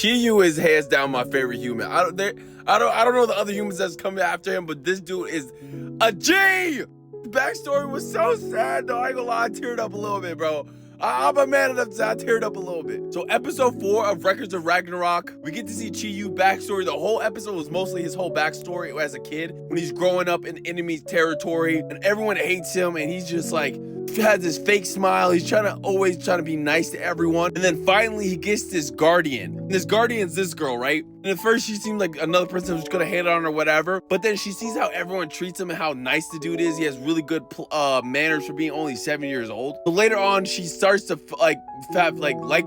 Chi-Yu is hands down my favorite human. I don't know the other humans that's coming after him, but this dude is a G. Backstory was so sad though. I ain't gonna lie, I teared up a little bit, bro. I'm a man enough to say I teared up a little bit. So episode 4 of Records of Ragnarok, we get to see Chi-Yu backstory. The whole episode was mostly his whole backstory as a kid when he's growing up in enemy territory and everyone hates him and he's just like has this fake smile. He's always trying to be nice to everyone. And then finally he gets this guardian. And this guardian's this girl, right? And at first she seemed like another person who's gonna hate on her or whatever. But then she sees how everyone treats him and how nice the dude is. He has really good manners for being only 7 years old. But later on she starts to like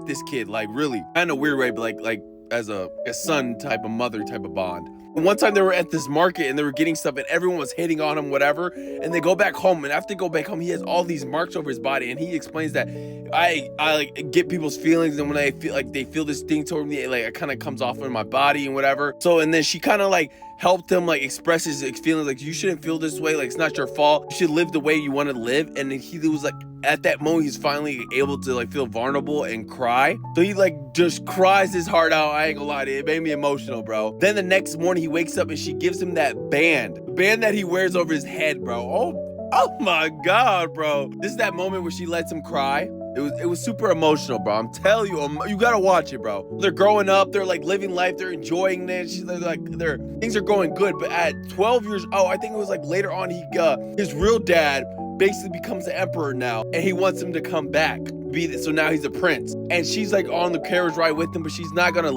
this kid, like really kind of weird way, but like as a son type of mother type of bond. One time they were at this market and they were getting stuff and everyone was hating on him, whatever. And they go back home, and after they go back home, he has all these marks over his body. And he explains that I like get people's feelings, and when I feel like they feel this thing toward me, like it kind of comes off in my body and whatever. So and then she kind of like helped him like express his feelings, like you shouldn't feel this way, like it's not your fault. You should live the way you want to live. And he was like, at that moment, he's finally able to like feel vulnerable and cry. So he like just cries his heart out. I ain't gonna lie to you, it made me emotional, bro. Then the next morning he wakes up and she gives him that band that he wears over his head, bro. Oh my God, bro. This is that moment where she lets him cry. It was super emotional, bro. I'm telling you, you gotta watch it, bro. They're growing up, they're like living life, they're enjoying this. Things are going good. But at 12 years old, I think it was like later on, his real dad basically becomes the emperor now, and he wants him to come back. So now he's a prince, and she's like on the carriage ride with him, but she's not gonna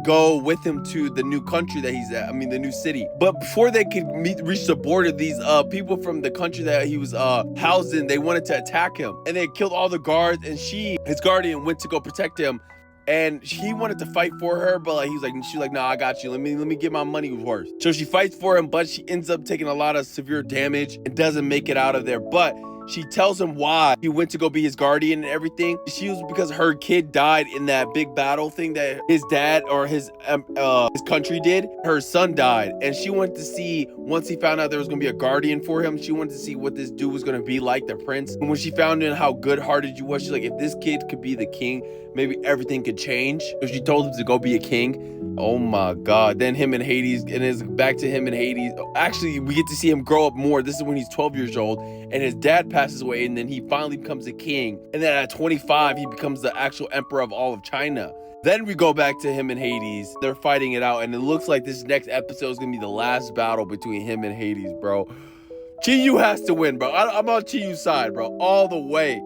go with him to the new country that he's at. I mean, the new city. But before they could reach the border, these people from the country that he was housed in, they wanted to attack him, and they killed all the guards. And his guardian, went to go protect him. And he wanted to fight for her, but like she's like, nah, I got you. Let me get my money worth. So she fights for him, but she ends up taking a lot of severe damage and doesn't make it out of there. But she tells him why he went to go be his guardian and everything. She was because her kid died in that big battle thing that his dad or his country did. Her son died, and she wanted to see, once he found out there was gonna be a guardian for him, she wanted to see what this dude was gonna be like, the prince. And when she found out how good-hearted you was, she's like, if this kid could be the king, maybe everything could change. So she told him to go be a king. Oh my God. Then him and Hades, and it's back to him and Hades. Actually, we get to see him grow up more. This is when he's 12 years old, and his dad passes away, and then he finally becomes a king. And then at 25, he becomes the actual emperor of all of China. Then we go back to him and Hades. They're fighting it out, and it looks like this next episode is gonna be the last battle between him and Hades, bro. Chi-Yu has to win, bro. I'm on Chi-Yu's side, bro, all the way.